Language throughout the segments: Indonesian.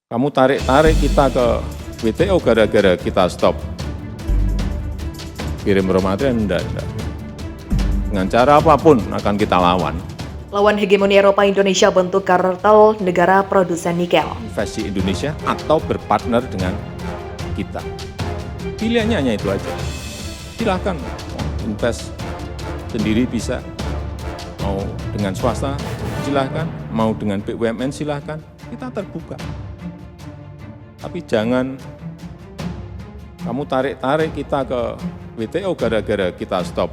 Kamu tarik-tarik kita ke WTO gara-gara kita stop kirim raw material, enggak. Dengan cara apapun akan kita lawan. Lawan hegemoni Eropa, Indonesia bentuk kartel negara produsen nikel. Investasi Indonesia atau berpartner dengan kita. Pilihannya hanya itu aja. Silahkan invest sendiri bisa, mau dengan swasta silahkan, mau dengan BUMN silahkan, kita terbuka. Tapi jangan kamu tarik-tarik kita ke WTO gara-gara kita stop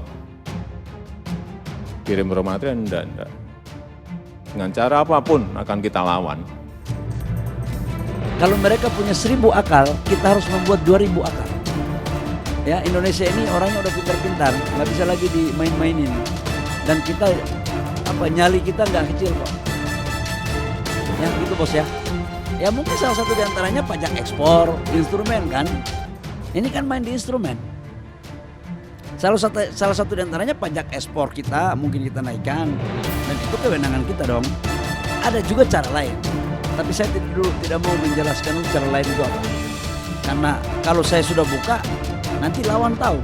kirim raw material, enggak. Dengan cara apapun akan kita lawan. Kalau mereka punya 1000 akal, kita harus membuat 2000 akal. Ya, Indonesia ini orangnya udah pintar-pintar, nggak bisa lagi dimain-mainin. Dan kita, nyali kita nggak kecil kok. Ya, gitu bos ya. Ya mungkin salah satu diantaranya pajak ekspor, instrumen kan. Ini kan main di instrumen. Salah satu diantaranya pajak ekspor kita mungkin kita naikkan. Dan itu kewenangan kita dong. Ada juga cara lain. Tapi saya tidak mau menjelaskan cara lain itu apa. Karena kalau saya sudah buka, nanti lawan tahu.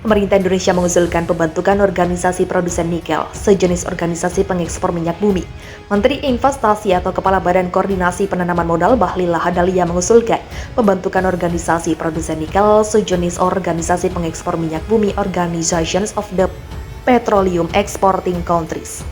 Pemerintah Indonesia mengusulkan pembentukan organisasi produsen nikel, sejenis organisasi pengekspor minyak bumi. Menteri Investasi atau Kepala Badan Koordinasi Penanaman Modal Bahlil Lahadalia mengusulkan pembentukan organisasi produsen nikel, sejenis organisasi pengekspor minyak bumi, Organizations of the Petroleum Exporting Countries.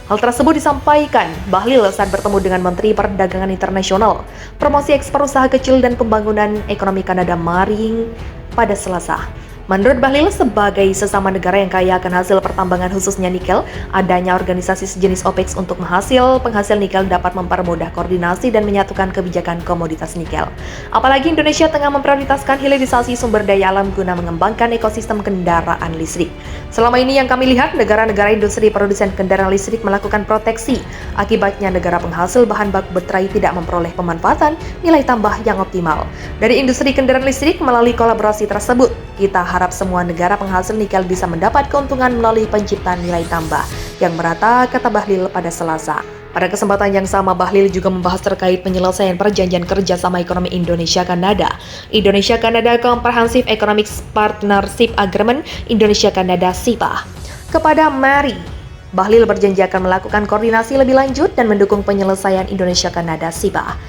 Hal tersebut disampaikan Bahlil saat bertemu dengan Menteri Perdagangan Internasional, Promosi Ekspor Usaha Kecil dan Pembangunan Ekonomi Kanada Maring pada Selasa. Menurut Bahlil, sebagai sesama negara yang kaya akan hasil pertambangan khususnya nikel, adanya organisasi sejenis OPEC untuk penghasil nikel dapat mempermudah koordinasi dan menyatukan kebijakan komoditas nikel. Apalagi Indonesia tengah memprioritaskan hilirisasi sumber daya alam guna mengembangkan ekosistem kendaraan listrik. Selama ini yang kami lihat, negara-negara industri produsen kendaraan listrik melakukan proteksi. Akibatnya negara penghasil bahan baku baterai tidak memperoleh pemanfaatan nilai tambah yang optimal. Dari industri kendaraan listrik melalui kolaborasi tersebut, kita harap semua negara penghasil nikel bisa mendapat keuntungan melalui penciptaan nilai tambah yang merata, kata Bahlil pada Selasa. Pada kesempatan yang sama, Bahlil juga membahas terkait penyelesaian perjanjian kerjasama ekonomi Indonesia-Kanada, Indonesia-Kanada Comprehensive Economic Partnership Agreement, Indonesia-Kanada (CEPA). Kepada Mary, Bahlil berjanji akan melakukan koordinasi lebih lanjut dan mendukung penyelesaian Indonesia-Kanada (CEPA).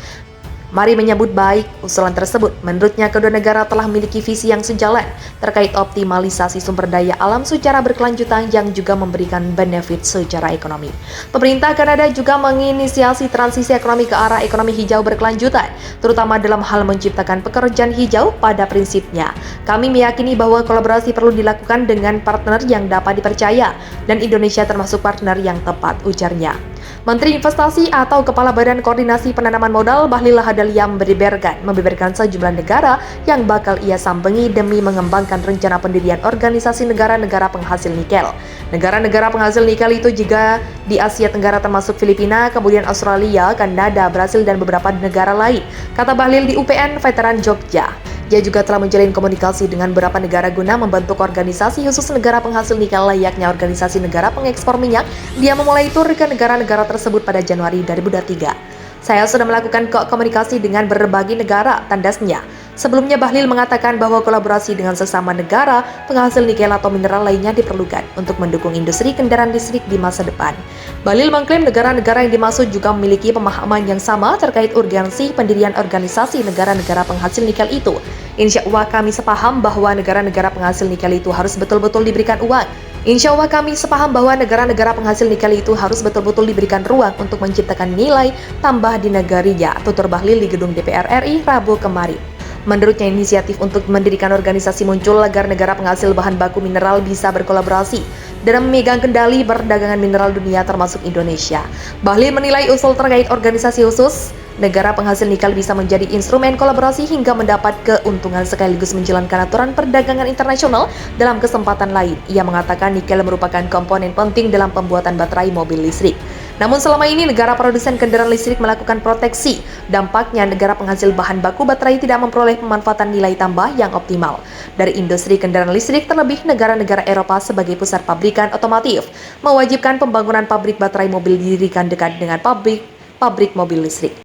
Mari menyambut baik usulan tersebut. Menurutnya, kedua negara telah memiliki visi yang sejalan terkait optimalisasi sumber daya alam secara berkelanjutan yang juga memberikan benefit secara ekonomi. Pemerintah Kanada juga menginisiasi transisi ekonomi ke arah ekonomi hijau berkelanjutan, terutama dalam hal menciptakan pekerjaan hijau. Pada prinsipnya, kami meyakini bahwa kolaborasi perlu dilakukan dengan partner yang dapat dipercaya, dan Indonesia termasuk partner yang tepat, ujarnya. Menteri Investasi atau Kepala Badan Koordinasi Penanaman Modal Bahlil Lahadalia membeberkan sejumlah negara yang bakal ia sambengi demi mengembangkan rencana pendirian organisasi negara-negara penghasil nikel. Negara-negara penghasil nikel itu juga di Asia Tenggara termasuk Filipina, kemudian Australia, Kanada, Brasil, dan beberapa negara lain, kata Bahlil di UPN Veteran Jogja. Dia juga telah menjalin komunikasi dengan beberapa negara guna membentuk organisasi khusus negara penghasil nikel layaknya organisasi negara pengekspor minyak. Dia memulai tur ke negara-negara tersebut pada Januari 2023. Saya sudah melakukan komunikasi dengan berbagai negara, tandasnya. Sebelumnya Bahlil mengatakan bahwa kolaborasi dengan sesama negara penghasil nikel atau mineral lainnya diperlukan untuk mendukung industri kendaraan listrik di masa depan. Bahlil mengklaim negara-negara yang dimaksud juga memiliki pemahaman yang sama terkait urgensi pendirian organisasi negara-negara penghasil nikel itu. Insya Allah kami sepaham bahwa negara-negara penghasil nikel itu harus betul-betul diberikan uang. Insya Allah kami sepaham bahwa negara-negara penghasil nikel itu harus betul-betul diberikan ruang untuk menciptakan nilai tambah di negarinya, tutur Bahlil di gedung DPR RI Rabu kemarin. Menurutnya, inisiatif untuk mendirikan organisasi muncul agar negara penghasil bahan baku mineral bisa berkolaborasi dalam memegang kendali perdagangan mineral dunia termasuk Indonesia. Bahlil menilai usul terkait organisasi khusus negara penghasil nikel bisa menjadi instrumen kolaborasi hingga mendapat keuntungan sekaligus menjalankan aturan perdagangan internasional. Dalam kesempatan lain, ia mengatakan nikel merupakan komponen penting dalam pembuatan baterai mobil listrik. Namun selama ini negara produsen kendaraan listrik melakukan proteksi. Dampaknya negara penghasil bahan baku baterai tidak memperoleh pemanfaatan nilai tambah yang optimal. Dari industri kendaraan listrik, terlebih negara-negara Eropa sebagai pusat pabrikan otomotif, mewajibkan pembangunan pabrik baterai mobil didirikan dekat dengan pabrik mobil listrik.